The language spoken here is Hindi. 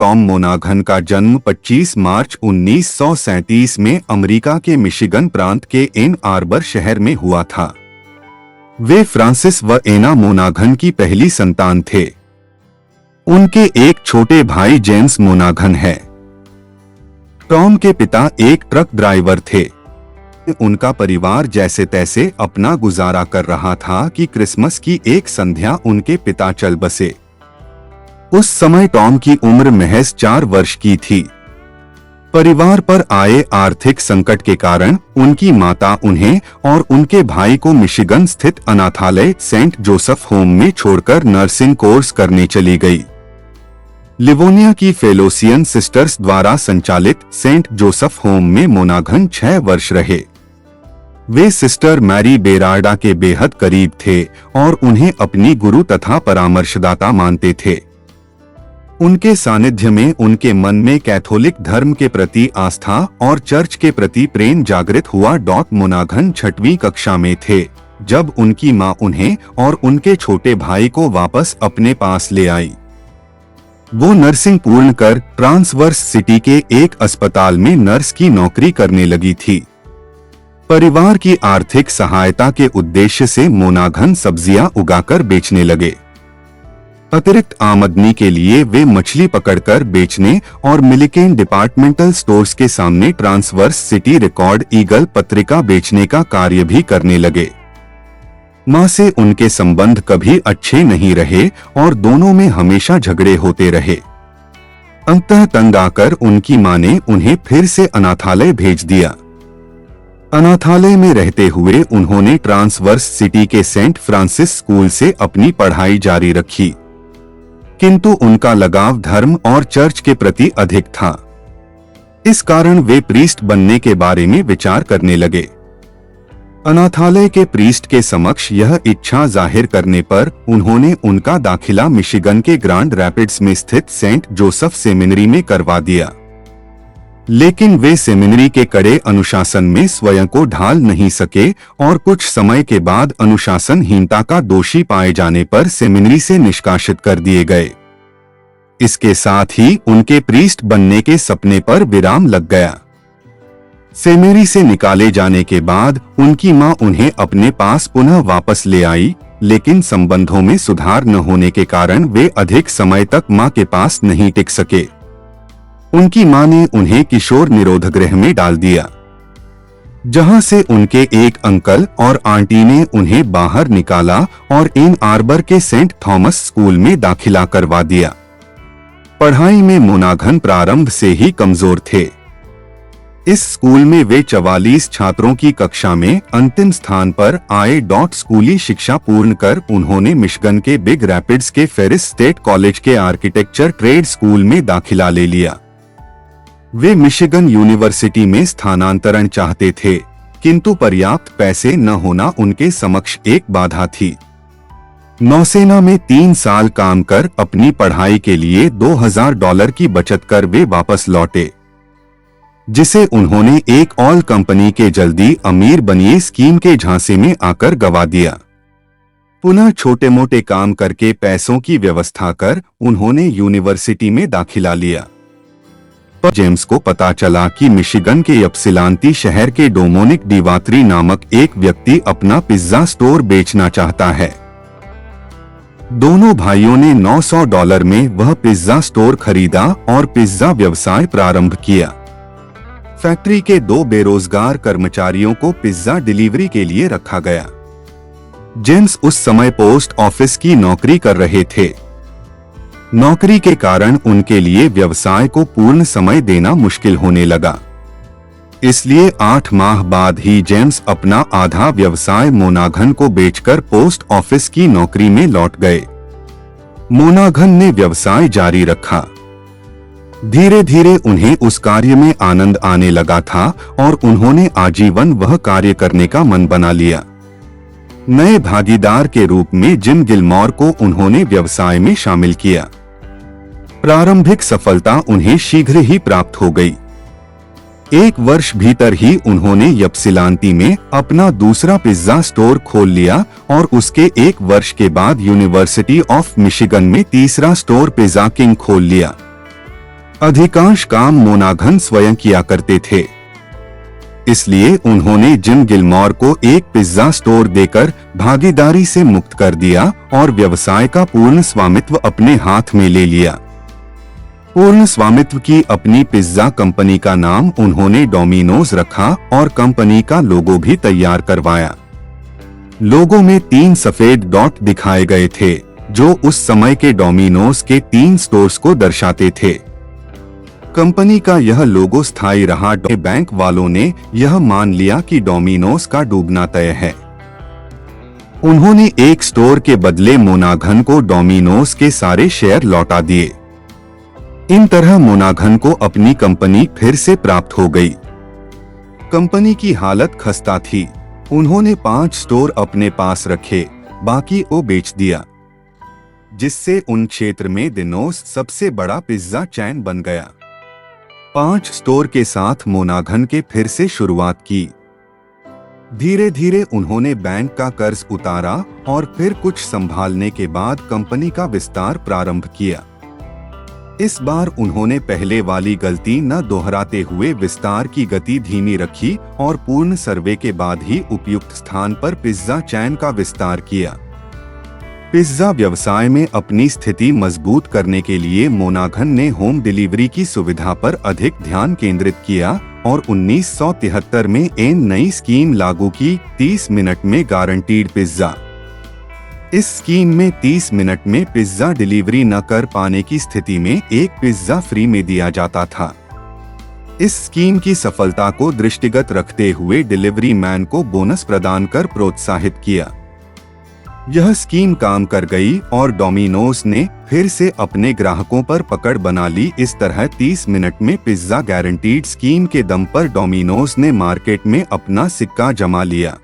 टॉम मोनाघन का जन्म 25 मार्च 1937 में अमेरिका के मिशिगन प्रांत के एन आर्बर शहर में हुआ था। वे फ्रांसिस व एना मोनाघन की पहली संतान थे। उनके एक छोटे भाई जेम्स मोनाघन है। टॉम के पिता एक ट्रक ड्राइवर थे। उनका परिवार जैसे तैसे अपना गुजारा कर रहा था कि क्रिसमस की एक संध्या उनके पिता चल बसे। उस समय टॉम की उम्र महज 4 वर्ष की थी। परिवार पर आए आर्थिक संकट के कारण उनकी माता उन्हें और उनके भाई को मिशिगन स्थित अनाथालय सेंट जोसेफ होम में छोड़कर नर्सिंग कोर्स करने चली गई। लिवोनिया की फेलोसियन सिस्टर्स द्वारा संचालित सेंट जोसेफ होम में मोनाघन 6 वर्ष रहे। वे सिस्टर मैरी बेरार्डा के बेहद करीब थे और उन्हें अपनी गुरु तथा परामर्शदाता मानते थे। उनके सानिध्य में उनके मन में कैथोलिक धर्म के प्रति आस्था और चर्च के प्रति प्रेम जागृत हुआ। मोनाघन 6वीं कक्षा में थे जब उनकी मां उन्हें और उनके छोटे भाई को वापस अपने पास ले आई। वो नर्सिंग पूर्ण कर ट्रांसवर्स सिटी के एक अस्पताल में नर्स की नौकरी करने लगी थी। परिवार की आर्थिक सहायता के उद्देश्य से मोनाघन सब्जियां उगाकर बेचने लगे। अतिरिक्त आमदनी के लिए वे मछली पकड़कर बेचने और मिलिकेन डिपार्टमेंटल स्टोर्स के सामने ट्रांसवर्स सिटी रिकॉर्ड ईगल पत्रिका बेचने का कार्य भी करने लगे। मां से उनके संबंध कभी अच्छे नहीं रहे और दोनों में हमेशा झगड़े होते रहे। अंततः तंग आकर उनकी मां ने उन्हें फिर से अनाथालय भेज दिया। अनाथालय में रहते हुए उन्होंने ट्रांसवर्स सिटी के सेंट फ्रांसिस स्कूल से अपनी पढ़ाई जारी रखी, किंतु उनका लगाव धर्म और चर्च के प्रति अधिक था। इस कारण वे प्रीस्ट बनने के बारे में विचार करने लगे। अनाथालय के प्रीस्ट के समक्ष यह इच्छा जाहिर करने पर उन्होंने उनका दाखिला मिशिगन के ग्रांड रैपिड्स में स्थित सेंट जोसेफ सेमिनरी में करवा दिया, लेकिन वे सेमिनरी के कड़े अनुशासन में स्वयं को ढाल नहीं सके और कुछ समय के बाद अनुशासनहीनता का दोषी पाए जाने पर सेमिनरी से निष्कासित कर दिए गए। इसके साथ ही उनके प्रीस्ट बनने के सपने पर विराम लग गया। सेमिनरी से निकाले जाने के बाद उनकी मां उन्हें अपने पास पुनः वापस ले आई, लेकिन संबंधों में सुधार न होने के कारण वे अधिक समय तक मां के पास नहीं टिक सके। उनकी मां ने उन्हें किशोर निरोध गृह में डाल दिया, जहां से उनके एक अंकल और आंटी ने उन्हें बाहर निकाला और एन आर्बर के सेंट थॉमस स्कूल में दाखिला करवा दिया। पढ़ाई में मोनाघन प्रारंभ से ही कमजोर थे। इस स्कूल में वे 44 छात्रों की कक्षा में अंतिम स्थान पर आए। स्कूली शिक्षा पूर्ण कर उन्होंने मिशिगन के बिग रैपिड्स के फेरिस स्टेट कॉलेज के आर्किटेक्चर ट्रेड स्कूल में दाखिला ले लिया। वे मिशिगन यूनिवर्सिटी में स्थानांतरण चाहते थे, किंतु पर्याप्त पैसे न होना उनके समक्ष एक बाधा थी। नौसेना में 3 साल काम कर अपनी पढ़ाई के लिए $2000 की बचत कर वे वापस लौटे, जिसे उन्होंने एक ऑल कंपनी के जल्दी अमीर बनिए स्कीम के झांसे में आकर गवा दिया। पुनः छोटे मोटे काम करके पैसों की व्यवस्था कर उन्होंने यूनिवर्सिटी में दाखिला लिया। पर जेम्स को पता चला कि मिशिगन के यप्सिलांती शहर के डोमिनिक डिवात्री नामक एक व्यक्ति अपना पिज्जा स्टोर बेचना चाहता है। दोनों भाइयों ने $900 में वह पिज्जा स्टोर खरीदा और पिज्जा व्यवसाय प्रारंभ किया। फैक्ट्री के 2 बेरोजगार कर्मचारियों को पिज्जा डिलीवरी के लिए रखा गया। जेम्स उस समय पोस्ट ऑफिस की नौकरी कर रहे थे। नौकरी के कारण उनके लिए व्यवसाय को पूर्ण समय देना मुश्किल होने लगा। इसलिए 8 माह बाद ही जेम्स अपना आधा व्यवसाय मोनाघन को बेचकर पोस्ट ऑफिस की नौकरी में लौट गए। मोनाघन ने व्यवसाय जारी रखा। धीरे धीरे उन्हें उस कार्य में आनंद आने लगा था और उन्होंने आजीवन वह कार्य करने का मन बना लिया। नए भागीदार के रूप में जिम गिलमोर को उन्होंने व्यवसाय में शामिल किया। प्रारंभिक सफलता उन्हें शीघ्र ही प्राप्त हो गई। 1 वर्ष भीतर ही उन्होंने यप्सिलांती में अपना दूसरा पिज्जा स्टोर खोल लिया और उसके 1 वर्ष के बाद यूनिवर्सिटी ऑफ मिशिगन में तीसरा स्टोर पिज्जा किंग खोल लिया। अधिकांश काम मोनाघन स्वयं किया करते थे, इसलिए उन्होंने जिम गिलमोर को एक पिज्जा स्टोर देकर भागीदारी से मुक्त कर दिया और व्यवसाय का पूर्ण स्वामित्व अपने हाथ में ले लिया। पूर्ण स्वामित्व की अपनी पिज्जा कंपनी का नाम उन्होंने डोमिनोज रखा और कंपनी का लोगो भी तैयार करवाया। लोगो में 3 सफेद डॉट दिखाए गए थे, जो उस समय के डोमिनोज के 3 स्टोर्स को दर्शाते थे। कंपनी का यह लोगो स्थायी रहा। बैंक वालों ने यह मान लिया कि डोमिनोज का डूबना तय है। उन्होंने एक स्टोर के बदले मोनाघन को डोमिनोज के सारे शेयर लौटा दिए। इन तरह मोनाघन को अपनी कंपनी फिर से प्राप्त हो गई। कंपनी की हालत खस्ता थी। उन्होंने 5 स्टोर अपने पास रखे, बाकी वो बेच दिया, जिससे उन क्षेत्र में डिनोस सबसे बड़ा पिज्जा चैन बन गया। 5 स्टोर के साथ मोनाघन के फिर से शुरुआत की। धीरे धीरे उन्होंने बैंक का कर्ज उतारा और फिर कुछ संभालने के बाद कंपनी का विस्तार प्रारंभ किया। इस बार उन्होंने पहले वाली गलती न दोहराते हुए विस्तार की गति धीमी रखी और पूर्ण सर्वे के बाद ही उपयुक्त स्थान पर पिज्जा चैन का विस्तार किया। पिज्जा व्यवसाय में अपनी स्थिति मजबूत करने के लिए मोनाघन ने होम डिलीवरी की सुविधा पर अधिक ध्यान केंद्रित किया और 1973 में एक नई स्कीम लागू की, 30 मिनट में गारंटीड पिज्जा। इस स्कीम में 30 मिनट में पिज्जा डिलीवरी न कर पाने की स्थिति में एक पिज्जा फ्री में दिया जाता था। इस स्कीम की सफलता को दृष्टिगत रखते हुए डिलीवरी मैन को बोनस प्रदान कर प्रोत्साहित किया। यह स्कीम काम कर गई और डोमिनोज ने फिर से अपने ग्राहकों पर पकड़ बना ली। इस तरह 30 मिनट में पिज्जा गारंटीड स्कीम के दम पर डोमिनोज ने मार्केट में अपना सिक्का जमा लिया।